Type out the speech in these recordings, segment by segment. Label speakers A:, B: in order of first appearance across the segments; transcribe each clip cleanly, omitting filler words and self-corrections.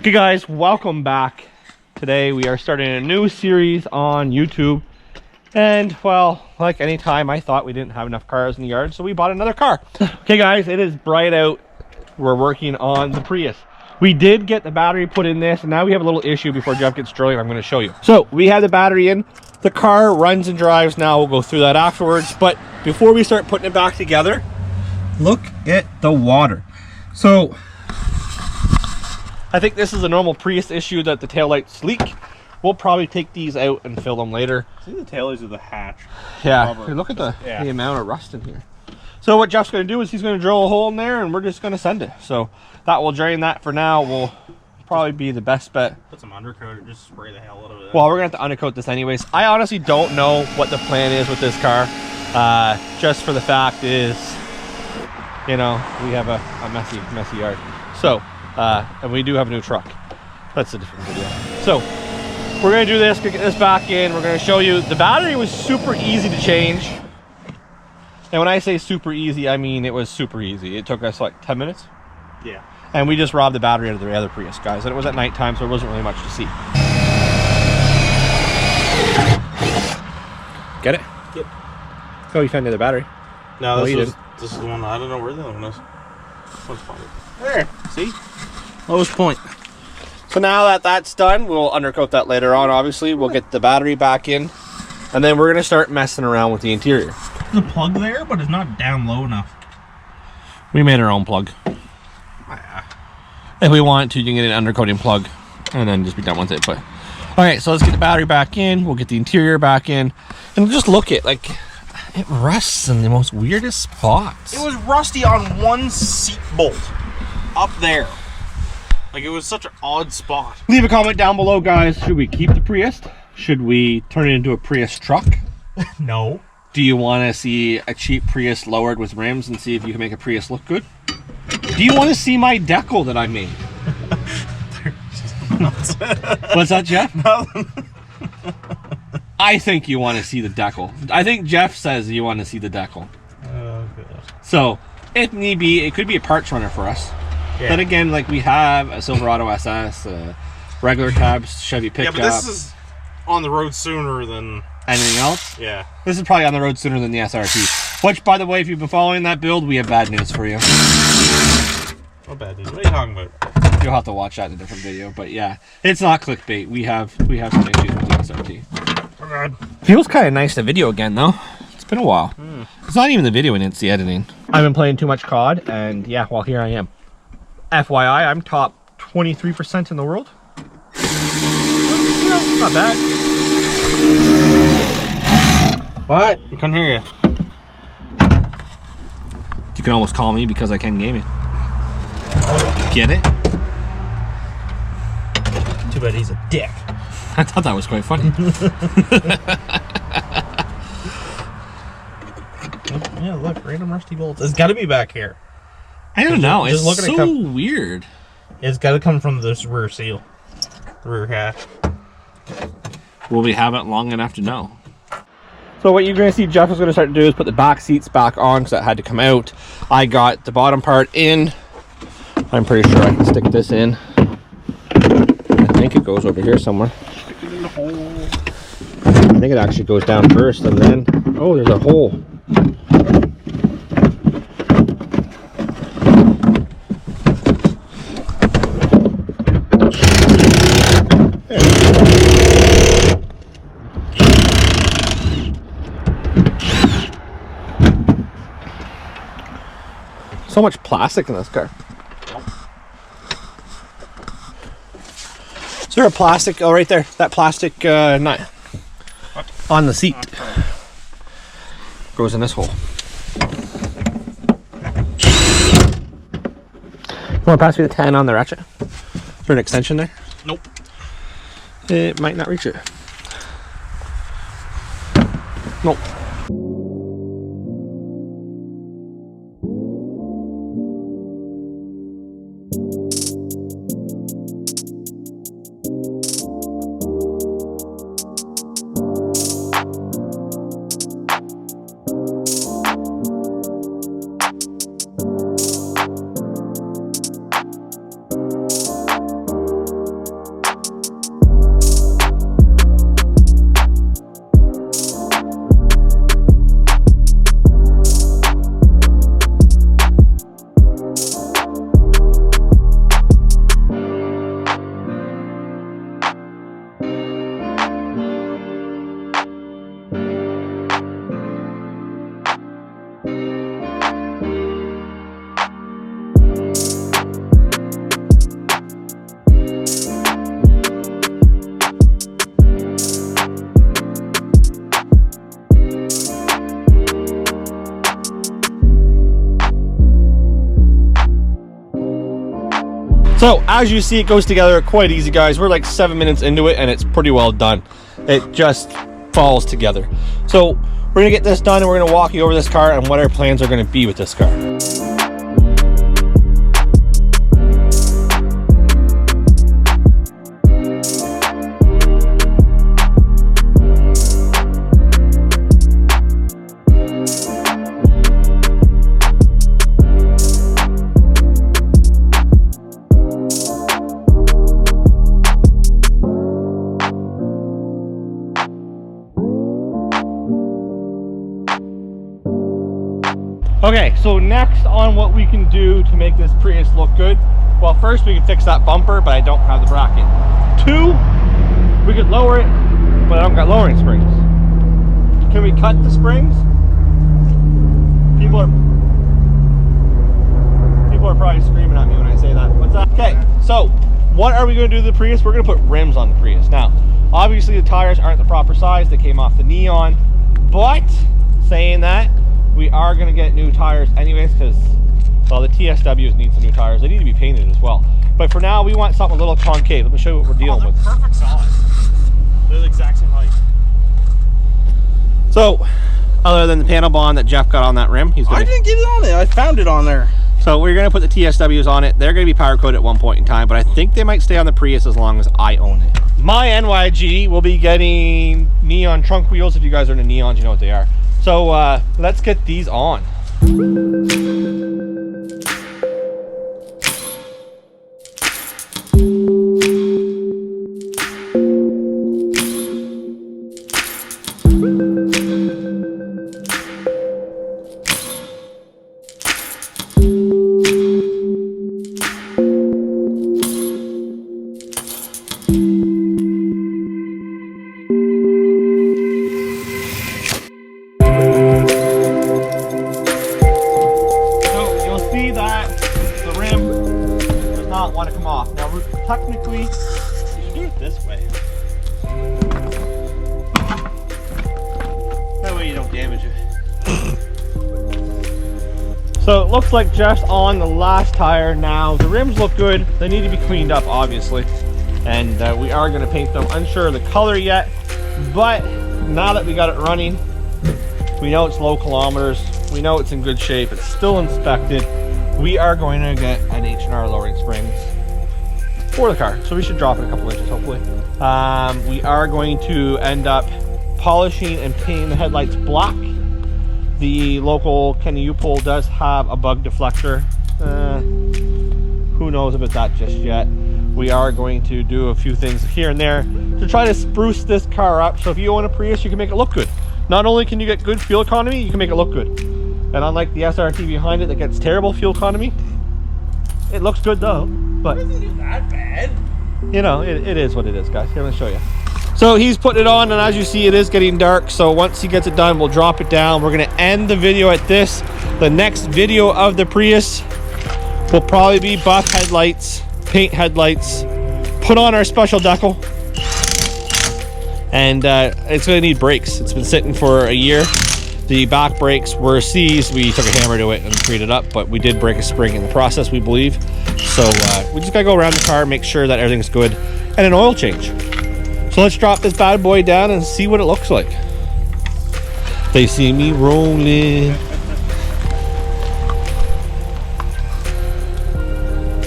A: Okay guys, welcome back. Today we are starting a new series on YouTube. And well, like any time, I thought we didn't have enough cars in the yard, so we bought another car. Okay guys, it is bright out. We're working on the Prius. We did get the battery put in this, and now we have a little issue before Jeff gets drilling. I'm going to show you. So we have the battery in. The car runs and drives now. We'll go through that afterwards. But before we start putting it back together, look at the water. So I think this is a normal Prius issue that the taillights leak. We'll probably take these out and fill them later.
B: See the taillights of the hatch.
A: Yeah, look at the amount of rust in here. So what Jeff's going to do is he's going to drill a hole in there and we're just going to send it. So that will drain that for now. Will probably be the best bet.
B: Put some undercoat or just spray the hell out of it.
A: Well, we're going to have to undercoat this anyways. I honestly don't know what the plan is with this car. Just for the fact is, you know, we have a messy yard. So, and we do have a new truck. That's a different video. So, we're going to do this, get this back in. We're going to show you. The battery was super easy to change. And when I say super easy, I mean it was super easy. It took us like 10 minutes.
B: Yeah.
A: And we just robbed the battery out of the other Prius, guys. And it was at nighttime, so there wasn't really much to see. Get it?
B: Yep.
A: Oh, you found the other battery.
B: No, this is the one. I don't know where the other one is. This one's probably there. See? Lowest point.
A: So now that that's done, we'll undercoat that later on, obviously. We'll get the battery back in. And then we're going to start messing around with the interior.
B: There's a plug there, but it's not down low enough.
A: We made our own plug. If we want to, you can get an undercoating plug and then just be done with it. But okay, so let's get the battery back in. We'll get the interior back in. And just look at, like, it rusts in the most weirdest spots.
B: It was rusty on one seat bolt up there. Like, it was such an odd spot.
A: Leave a comment down below, guys. Should we keep the Prius? Should we turn it into a Prius truck?
B: No.
A: Do you want to see a cheap Prius lowered with rims and see if you can make a Prius look good? Do you want to see my decal that I made? What's that, Jeff?
B: Nothing.
A: I think you want to see the decal. I think Jeff says you want to see the decal.
B: Oh, good.
A: So, if need be, it could be a parts runner for us.
B: Yeah.
A: Then again, like, we have a Silverado SS, regular cabs, Chevy pickup.
B: Yeah, but this is on the road sooner than
A: anything else.
B: Yeah.
A: This is probably on the road sooner than the SRT. Which, by the way, if you've been following that build, we have bad news for you.
B: What bad news? What are you talking about?
A: You'll have to watch that in a different video. But yeah, it's not clickbait. We have some issues with the SRT.
B: Oh God.
A: Feels kind of nice to video again, though. It's been a while. It's not even the video, and it's the editing. I've been playing too much COD, and yeah, well, here I am. FYI, I'm top 23% in the world. You know, not bad.
B: What? I couldn't hear you.
A: You can almost call me because I can game it. Get it?
B: Too bad he's a dick.
A: I thought that was quite funny.
B: Yeah, look, random rusty bolts. It's got to be back here.
A: I don't know. It's
B: just
A: so weird.
B: It's got to come from this rear seal, the rear hatch.
A: Will we have it long enough to know? So what you're going to see Jeff is going to start to do is put the back seats back on because that had to come out. I got the bottom part in. I'm pretty sure I can stick this in. I think it goes over here somewhere.
B: Stick it in the hole.
A: I think it actually goes down first and then... Oh, there's a hole. So much plastic in this car. Is there a plastic? Oh, right there. That plastic nut on the seat goes in this hole. You want to pass me the 10 on the ratchet? Is there an extension there?
B: Nope.
A: It might not reach it. Nope. So as you see, it goes together quite easy, guys. We're like 7 minutes into it and it's pretty well done. It just falls together. So we're gonna get this done and we're gonna walk you over this car and what our plans are gonna be with this car. Okay, so next on what we can do to make this Prius look good. Well, first we can fix that bumper, but I don't have the bracket. 2, we could lower it, but I don't got lowering springs. Can we cut the springs? People are probably screaming at me when I say that. What's that? Okay, so what are we going to do to the Prius? We're going to put rims on the Prius. Now, obviously the tires aren't the proper size. They came off the Neon, but saying that, we are going to get new tires anyways because, well, the TSWs need some new tires. They need to be painted as well. But for now, we want something a little concave. Let me show you what we're dealing with.
B: Perfect size. They're the exact same height.
A: So, other than the panel bond that Jeff got on that rim,
B: I didn't get it on there. I found it on there.
A: So we're going to put the TSWs on it. They're going to be power coated at one point in time, but I think they might stay on the Prius as long as I own it. My NYG will be getting Neon trunk wheels. If you guys are into Neons, you know what they are. So let's get these on. Want to come off. Now we're technically do it this way. That way you don't damage it. So it looks like Jeff's on the last tire now. The rims look good. They need to be cleaned up, obviously, and we are going to paint them. Unsure of the color yet, but now that we got it running, we know it's low kilometers. We know it's in good shape. It's still inspected. We are going to get an H&R lowering springs for the car, so we should drop it a couple inches hopefully. We are going to end up polishing and painting the headlights black. The local Kenny U-Pole does have a bug deflector. Who knows about that just yet. We are going to do a few things here and there to try to spruce this car up, so if you own a Prius you can make it look good. Not only can you get good fuel economy, you can make it look good. And unlike the SRT behind it that gets terrible fuel economy, it looks good though. But
B: It isn't that bad.
A: you know, it is what it is, guys. Here, let me show you. So he's putting it on, and as you see, it is getting dark. So once he gets it done, we'll drop it down. We're gonna end the video at this. The next video of the Prius will probably be buff headlights, paint headlights, put on our special decal, and it's gonna need brakes. It's been sitting for a year. The back brakes were seized. We took a hammer to it and freed it up, but we did break a spring in the process, we believe. So we just gotta go around the car, make sure that everything's good, and an oil change. So let's drop this bad boy down and see what it looks like. They see me rolling.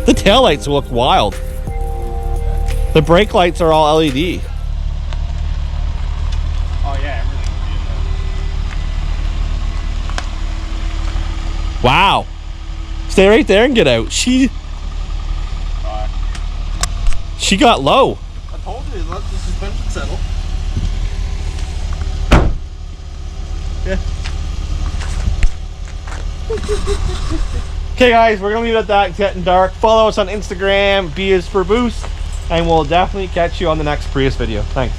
A: The taillights look wild. The brake lights are all LED.
B: Oh yeah, everything will be in there.
A: Wow. Stay right there and get out. She got low.
B: I told you, let the suspension settle.
A: Yeah. Okay guys, we're gonna leave it at that. It's getting dark. Follow us on Instagram, B is for Boost, and we'll definitely catch you on the next Prius video. Thanks.